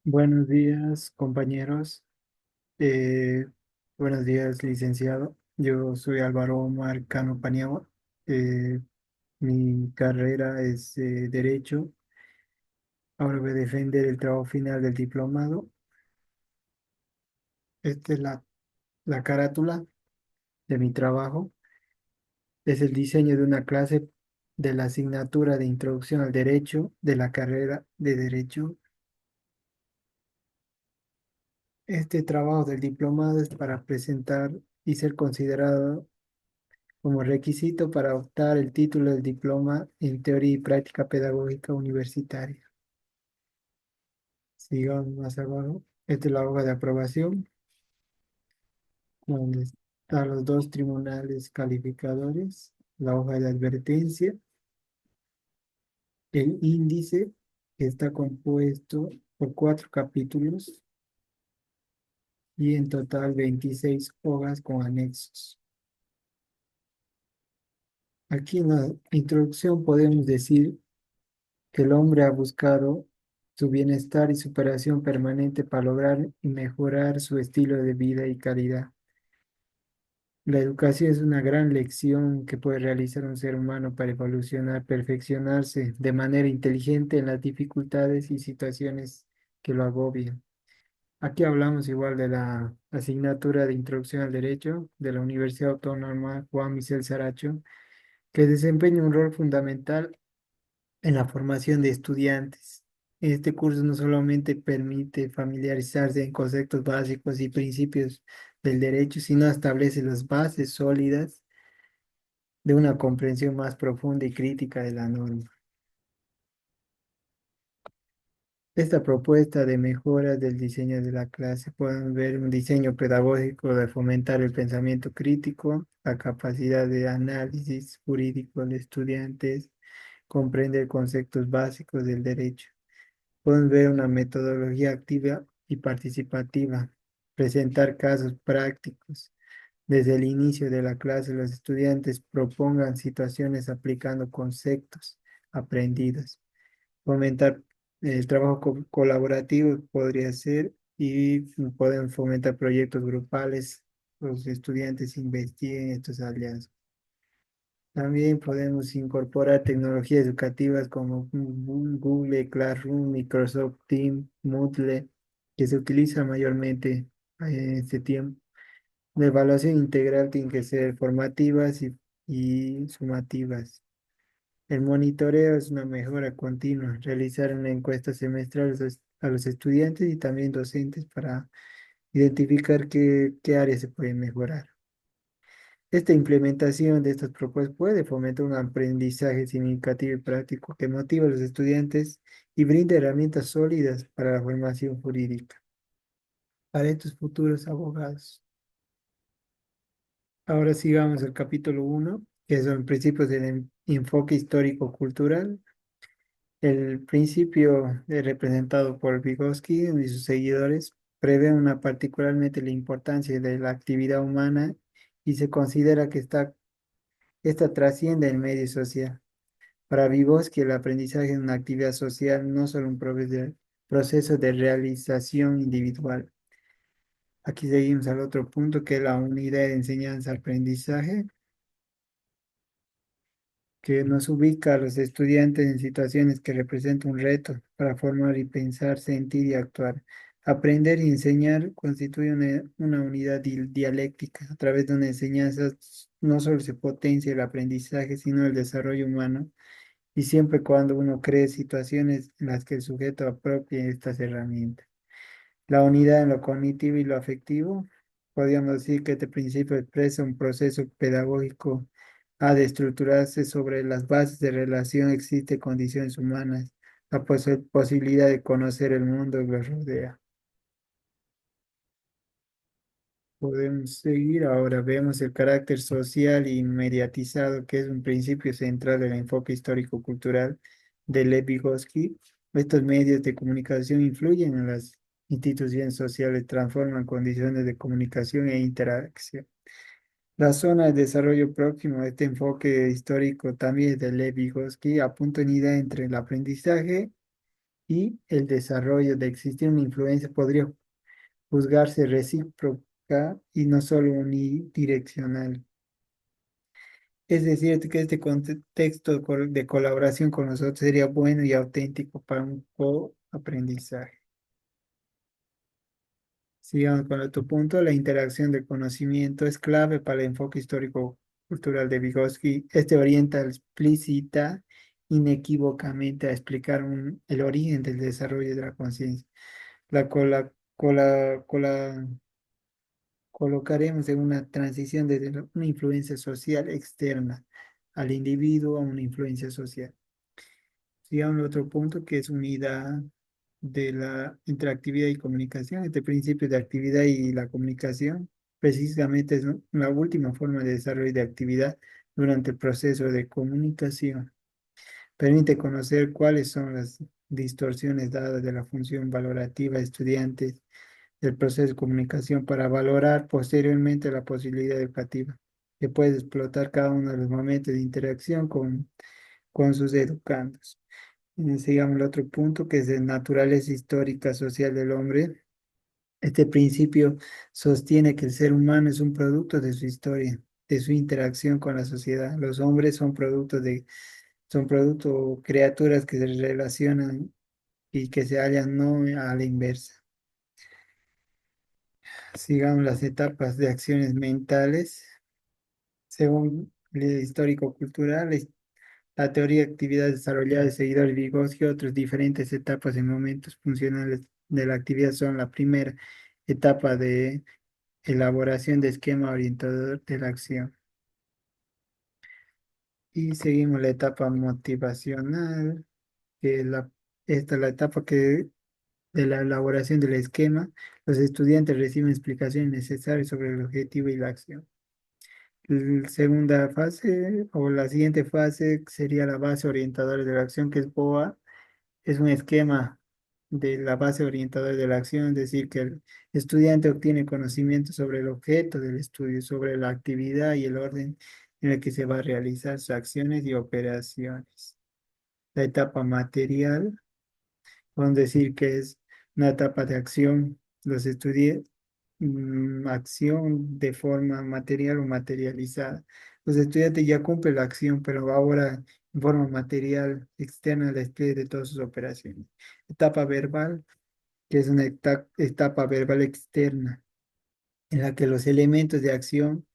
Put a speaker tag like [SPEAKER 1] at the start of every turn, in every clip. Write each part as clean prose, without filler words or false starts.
[SPEAKER 1] Buenos días, compañeros. Eh, Buenos días, licenciado. Yo soy Álvaro Marcano Paniagua. Eh, Mi carrera es Derecho. Ahora voy a defender el trabajo final del diplomado. Esta es la carátula de mi trabajo. Es el diseño de una clase de la asignatura de Introducción al Derecho de la carrera de Derecho. Este trabajo del diplomado es para presentar y ser considerado como requisito para optar el título del diploma en teoría y práctica pedagógica universitaria. Sigamos más abajo. Esta es la hoja de aprobación, donde están los dos tribunales calificadores, la hoja de advertencia, el índice, que está compuesto por cuatro capítulos y en total 26 hojas con anexos. Aquí en la introducción podemos decir que el hombre ha buscado su bienestar y superación permanente para lograr y mejorar su estilo de vida y calidad. La educación es una gran lección que puede realizar un ser humano para evolucionar, perfeccionarse de manera inteligente en las dificultades y situaciones que lo agobian. Aquí hablamos igual de la asignatura de Introducción al Derecho de la Universidad Autónoma Juan Michel Saracho, que desempeña un rol fundamental en la formación de estudiantes. Este curso no solamente permite familiarizarse en conceptos básicos y principios del derecho, sino establece las bases sólidas de una comprensión más profunda y crítica de la norma. Esta propuesta de mejora del diseño de la clase pueden ver un diseño pedagógico de fomentar el pensamiento crítico, la capacidad de análisis jurídico de estudiantes, comprender conceptos básicos del derecho. Pueden ver una metodología activa y participativa, presentar casos prácticos. Desde el inicio de la clase, los estudiantes propongan situaciones aplicando conceptos aprendidos. Fomentar el trabajo colaborativo podría ser y pueden fomentar proyectos grupales. Los estudiantes investiguen estos hallazgos. También podemos incorporar tecnologías educativas como Google Classroom, Microsoft Teams, Moodle, que se utiliza mayormente en este tiempo. La evaluación integral tiene que ser formativas y sumativas. El monitoreo es una mejora continua. Realizar una encuesta semestral a los estudiantes y también docentes para identificar qué áreas se pueden mejorar. Esta implementación de estas propuestas puede fomentar un aprendizaje significativo y práctico que motive a los estudiantes y brinde herramientas sólidas para la formación jurídica para estos futuros abogados. Ahora sigamos el capítulo uno, que son principios del enfoque histórico-cultural. El principio representado por Vygotsky y sus seguidores prevé una particularmente la importancia de la actividad humana y se considera que esta trasciende el medio social. Para Vygotsky, el aprendizaje es una actividad social, no solo un proceso de realización individual. Aquí seguimos al otro punto, que es la unidad de enseñanza-aprendizaje, que nos ubica a los estudiantes en situaciones que representan un reto para formar y pensar, sentir y actuar. Aprender y enseñar constituye una unidad dialéctica. A través de una enseñanza no solo se potencia el aprendizaje, sino el desarrollo humano, y siempre cuando uno cree situaciones en las que el sujeto apropie estas herramientas. La unidad en lo cognitivo y lo afectivo, podríamos decir que este principio expresa un proceso pedagógico ha de estructurarse sobre las bases de relación, existe condiciones humanas, la posibilidad de conocer el mundo que los rodea. Podemos seguir ahora, vemos el carácter social y mediatizado, que es un principio central del enfoque histórico-cultural de Lev Vygotsky. Estos medios de comunicación influyen en las instituciones sociales, transforman condiciones de comunicación e interacción. La zona de desarrollo próximo de este enfoque histórico también es de Lev Vygotsky, apunta unidad entre el aprendizaje y el desarrollo de existir una influencia podría juzgarse recíproca y no solo unidireccional. Es decir, que este contexto de colaboración con nosotros sería bueno y auténtico para un coaprendizaje. Sigamos con otro punto. La interacción del conocimiento es clave para el enfoque histórico-cultural de Vygotsky. Este orienta explícita inequívocamente a explicar el origen del desarrollo de la conciencia. La colocaremos en una transición desde una influencia social externa al individuo a una influencia social. Sigamos el otro punto que es unidad de la interactividad y comunicación. Este principio de actividad y la comunicación precisamente es la última forma de desarrollo de actividad durante el proceso de comunicación. Permite conocer cuáles son las distorsiones dadas de la función valorativa de estudiantes del proceso de comunicación para valorar posteriormente la posibilidad educativa que puede explotar cada uno de los momentos de interacción con sus educandos. Sigamos el otro punto que es de naturaleza histórica social del hombre. Este principio sostiene que el ser humano es un producto de su historia, de su interacción con la sociedad. Los hombres son producto, criaturas que se relacionan y que se hallan no a la inversa. Sigamos las etapas de acciones mentales. Según el histórico-cultural, la teoría de actividad desarrollada de seguidores de Vygotsky, otras diferentes etapas y momentos funcionales de la actividad son la primera etapa de elaboración de esquema orientador de la acción. Y seguimos la etapa motivacional, que esta es la etapa de la elaboración del esquema. Los estudiantes reciben explicaciones necesarias sobre el objetivo y la acción. La segunda fase o la siguiente fase sería la base orientadora de la acción, que es BOA. Es un esquema de la base orientadora de la acción, es decir, que el estudiante obtiene conocimiento sobre el objeto del estudio, sobre la actividad y el orden en el que se va a realizar sus acciones y operaciones. La etapa material, podemos decir que es una etapa de acción. Los estudiantes, acción de forma material o materializada. Los estudiantes ya cumplen la acción, pero ahora en forma material externa al despliegue de todas sus operaciones. Etapa verbal, que es una etapa verbal externa, en la que los elementos de acción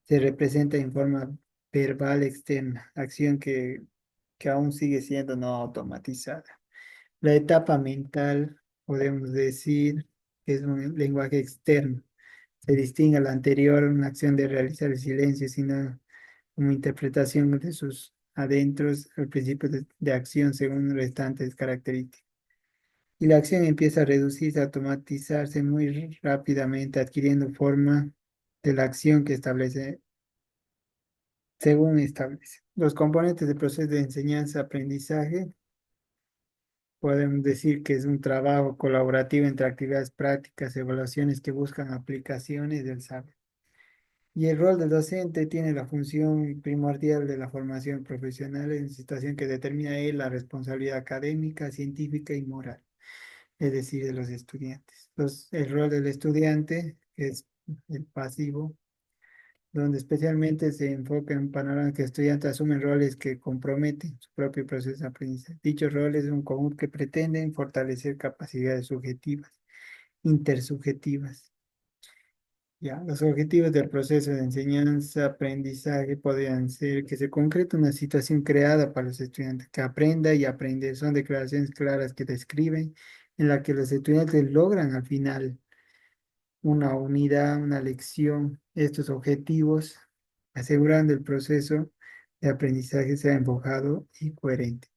[SPEAKER 1] se representan en forma verbal externa, acción que aún sigue siendo no automatizada. La etapa mental, podemos decir, que es un lenguaje externo. Se distingue a la anterior, una acción de realizar el silencio, sino como interpretación de sus adentros, el principio de acción según restantes características. Y la acción empieza a reducirse, a automatizarse muy rápidamente, adquiriendo forma de la acción que establece, según establece. Los componentes del proceso de enseñanza-aprendizaje podemos decir que es un trabajo colaborativo entre actividades prácticas, evaluaciones que buscan aplicaciones del saber. Y el rol del docente tiene la función primordial de la formación profesional en situación que determina él la responsabilidad académica, científica y moral, es decir, de los estudiantes. El rol del estudiante es el pasivo, donde especialmente se enfoca en un panorama que estudiantes asumen roles que comprometen su propio proceso de aprendizaje. Dichos roles son un conjunto que pretenden fortalecer capacidades subjetivas, intersubjetivas. Ya, los objetivos del proceso de enseñanza-aprendizaje podrían ser que se concrete una situación creada para los estudiantes, que aprenda y aprender. Son declaraciones claras que describen en la que los estudiantes logran al final una unidad, una lección, estos objetivos, asegurando el proceso de aprendizaje sea enfocado y coherente.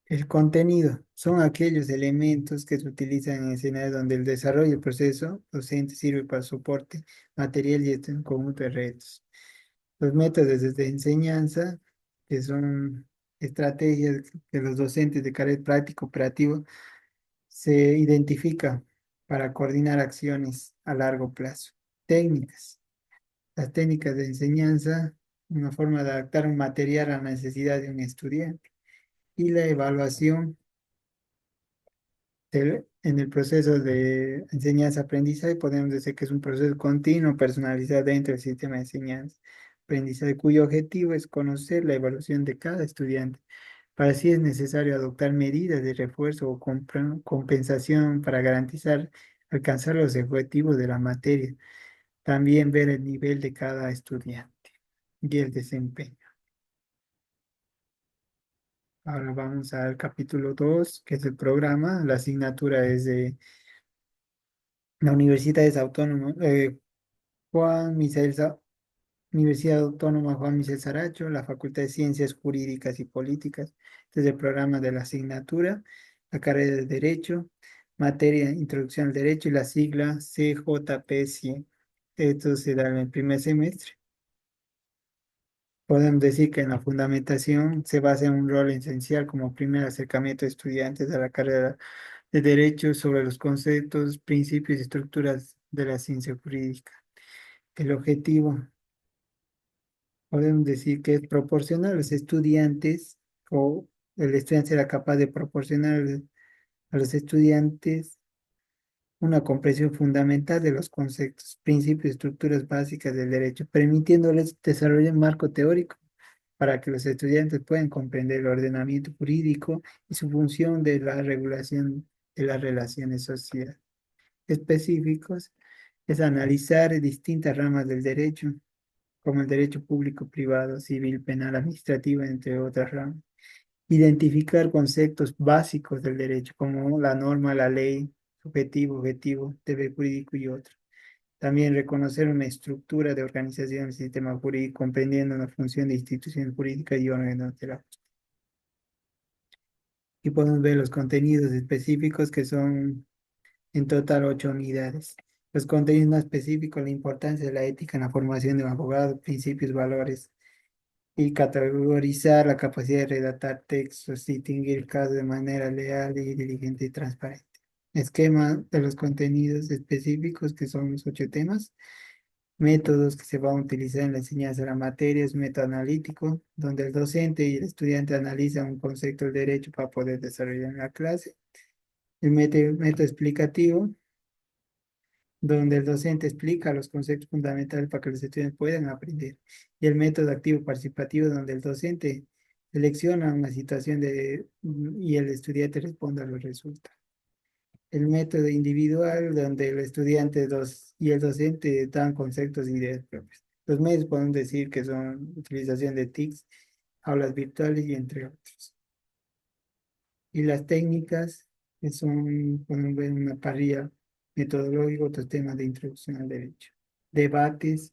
[SPEAKER 1] El contenido son aquellos elementos que se utilizan en escenarios donde el desarrollo del proceso docente sirve para soporte material y este conjunto de retos. Los métodos de enseñanza, que son estrategias que los docentes de carácter práctico operativo se identifican para coordinar acciones a largo plazo. Técnicas. Las técnicas de enseñanza, una forma de adaptar un material a la necesidad de un estudiante. Y la evaluación en el proceso de enseñanza-aprendizaje podemos decir que es un proceso continuo personalizado dentro del sistema de enseñanza-aprendizaje cuyo objetivo es conocer la evaluación de cada estudiante. Para así es necesario adoptar medidas de refuerzo o compensación para garantizar alcanzar los objetivos de la materia. También ver el nivel de cada estudiante y el desempeño. Ahora vamos al capítulo 2 que es el programa. La asignatura es de la Universidad Autónoma Juan Misael Universidad Autónoma Juan Michel Saracho, la Facultad de Ciencias Jurídicas y Políticas, desde el programa de la asignatura, la carrera de Derecho, materia Introducción al Derecho y la sigla CJP100. Esto se da en el primer semestre. Podemos decir que en la fundamentación se basa en un rol esencial como primer acercamiento de estudiantes a la carrera de Derecho sobre los conceptos, principios y estructuras de la ciencia jurídica. El objetivo podemos decir que es proporcionar a los estudiantes o el estudiante será capaz de proporcionar a los estudiantes una comprensión fundamental de los conceptos, principios y estructuras básicas del derecho, permitiéndoles desarrollar un marco teórico para que los estudiantes puedan comprender el ordenamiento jurídico y su función de la regulación de las relaciones sociales. Específicos es analizar distintas ramas del derecho, como el derecho público, privado, civil, penal, administrativo, entre otras ramas. Identificar conceptos básicos del derecho, como la norma, la ley, subjetivo, objetivo, deber jurídico y otros. También reconocer una estructura de organización del sistema jurídico, comprendiendo una función de institución jurídica y órganos de la. Y podemos ver los contenidos específicos que son en total 8 unidades. Los contenidos más específicos, la importancia de la ética en la formación de un abogado, principios, valores, y categorizar la capacidad de redactar textos, distinguir casos de manera leal y diligente y transparente. Esquema de los contenidos específicos, que son los 8 temas. Métodos que se van a utilizar en la enseñanza de la materia, es método analítico, donde el docente y el estudiante analizan un concepto del derecho para poder desarrollar en la clase. El método explicativo, donde el docente explica los conceptos fundamentales para que los estudiantes puedan aprender. Y el método activo participativo, donde el docente selecciona una situación y el estudiante responde a los resultados. El método individual, donde el estudiante y el docente dan conceptos e ideas propias. Los medios podemos decir que son utilización de TICs, aulas virtuales y entre otros. Y las técnicas, que son, podemos ver una parrilla metodológica, otros temas de introducción al derecho. Debates,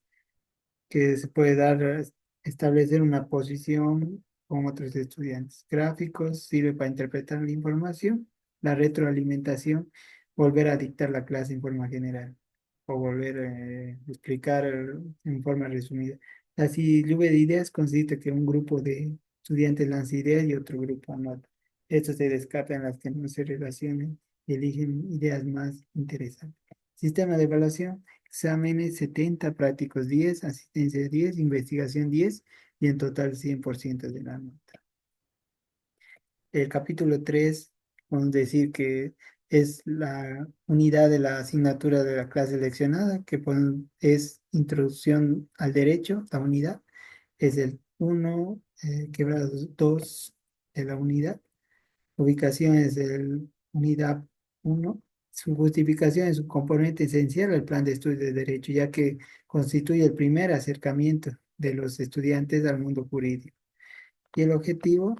[SPEAKER 1] que se puede dar, establecer una posición con otros estudiantes. Gráficos, sirve para interpretar la información. La retroalimentación, volver a dictar la clase en forma general o volver a explicar en forma resumida. La lluvia de ideas consiste que un grupo de estudiantes lanza ideas y otro grupo anota. Estos se descartan las que no se relacionen y eligen ideas más interesantes. Sistema de evaluación. Exámenes 70, prácticos 10, asistencia 10, investigación 10 y en total 100% de la nota. El capítulo 3, vamos a decir que es la unidad de la asignatura de la clase leccionada, que es introducción al derecho, la unidad. Es el 1, quebrado 2 de la unidad. Ubicación es el unidad 1. Su justificación es un componente esencial al plan de estudios de derecho, ya que constituye el primer acercamiento de los estudiantes al mundo jurídico. Y el objetivo,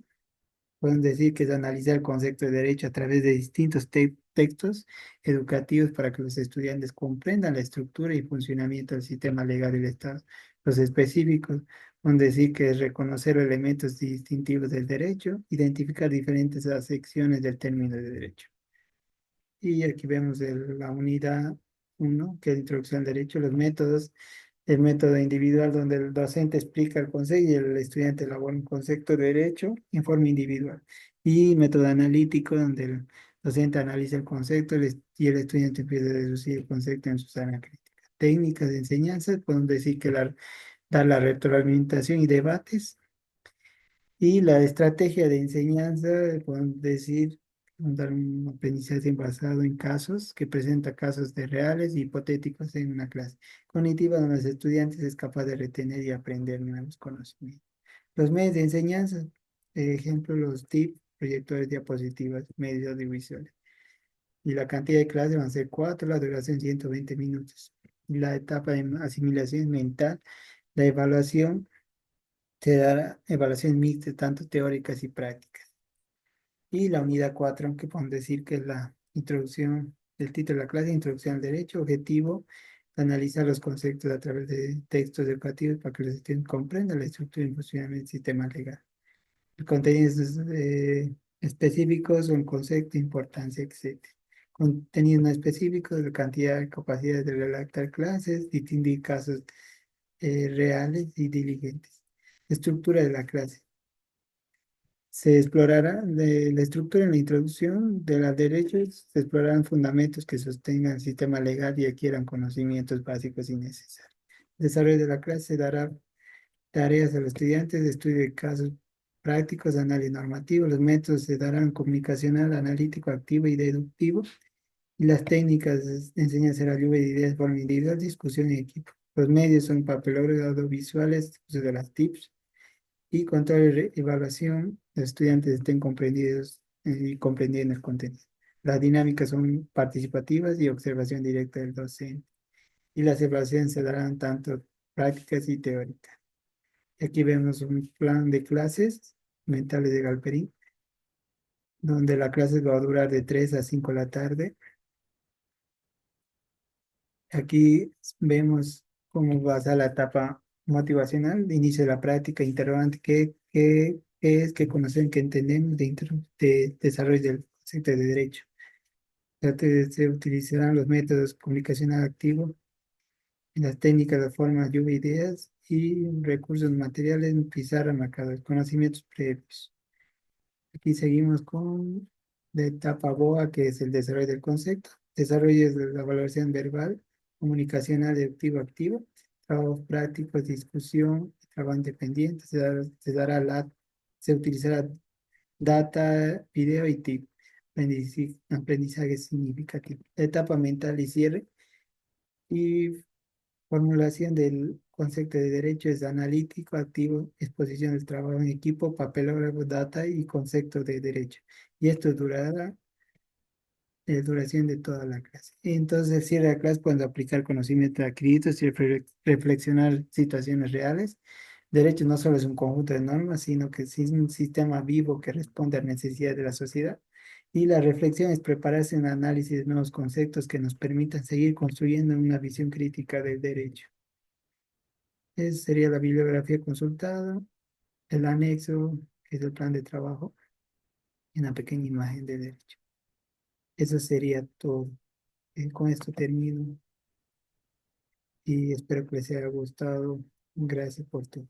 [SPEAKER 1] pueden decir que es analizar el concepto de derecho a través de distintos textos educativos para que los estudiantes comprendan la estructura y funcionamiento del sistema legal del Estado. Los específicos pueden decir que es reconocer elementos distintivos del derecho, identificar diferentes acepciones del término de derecho. Y aquí vemos la unidad 1, que es introducción al derecho, los métodos, el método individual donde el docente explica el concepto y el estudiante elabora un concepto de derecho en forma individual. Y método analítico donde el docente analiza el concepto y el estudiante empieza a deducir el concepto en su sana crítica. Técnicas de enseñanza, podemos decir que dar la retroalimentación y debates, Y la estrategia de enseñanza, podemos decir, dar un aprendizaje basado en casos, que presenta casos de reales y hipotéticos en una clase cognitiva donde los estudiantes es capaz de retener y aprender nuevos conocimientos. Los medios de enseñanza, ejemplo, los TIC, proyectores, diapositivas, medios audiovisuales. Y la cantidad de clases van a ser 4, la duración 120 minutos. Y la etapa de asimilación mental, la evaluación se dará evaluación mixta, tanto teóricas y prácticas. Y la unidad 4, aunque podemos decir que es la introducción, el título de la clase, Introducción al Derecho, objetivo, analizar los conceptos a través de textos educativos para que los estudiantes comprendan la estructura y funcionamiento del sistema legal. El contenido específicos son concepto, importancia, etcétera. Contenidos no específicos, la cantidad, capacidad de redactar clases, distinguir casos reales y diligentes. Estructura de la clase. Se explorará de la estructura en la introducción de los derechos, se explorarán fundamentos que sostengan el sistema legal y adquieran conocimientos básicos y necesarios. Desarrollo de la clase se dará tareas a los estudiantes, estudio de casos prácticos, análisis normativo, los métodos se darán comunicacional, analítico, activo y deductivo, y las técnicas de enseñanza de la lluvia de ideas de forma individual, discusión en equipo. Los medios son papelógrafos audiovisuales, uso de las TIPS, y control y evaluación, los estudiantes estén comprendidos y comprendiendo el contenido. Las dinámicas son participativas y observación directa del docente. Y las evaluaciones se darán tanto prácticas y teóricas. Aquí vemos un plan de clases mentales de Galperín, donde la clase va a durar de 3 a 5 de la tarde. Aquí vemos cómo va a ser la etapa motivacional, inicio de la práctica, interrogante, qué es, qué conocen, qué entendemos de desarrollo del concepto de derecho. Se utilizarán los métodos comunicacional activo, las técnicas de forma lluvia de ideas y recursos materiales, pizarra, marcadores, conocimientos previos. Aquí seguimos con la etapa BOA, que es el desarrollo del concepto, desarrollo de la evaluación verbal, comunicacional de activo-activo, trabajos prácticos, discusión, trabajo independiente, se utilizará data, video y tip, aprendizaje significativo. La etapa mental y cierre y formulación del concepto de derecho es analítico, activo, exposición del trabajo en equipo, papelógrafo, data y concepto de derecho. Y esto durará duración de toda la clase. Entonces, el cierre de la clase cuando aplicar conocimientos adquiridos y reflexionar situaciones reales. Derecho no solo es un conjunto de normas, sino que es un sistema vivo que responde a necesidades de la sociedad. Y la reflexión es prepararse en análisis de nuevos conceptos que nos permitan seguir construyendo una visión crítica del derecho. Esa sería la bibliografía consultada, el anexo, que es el plan de trabajo, y una pequeña imagen de derecho. Eso sería todo. Con esto termino y espero que les haya gustado. Gracias por todo.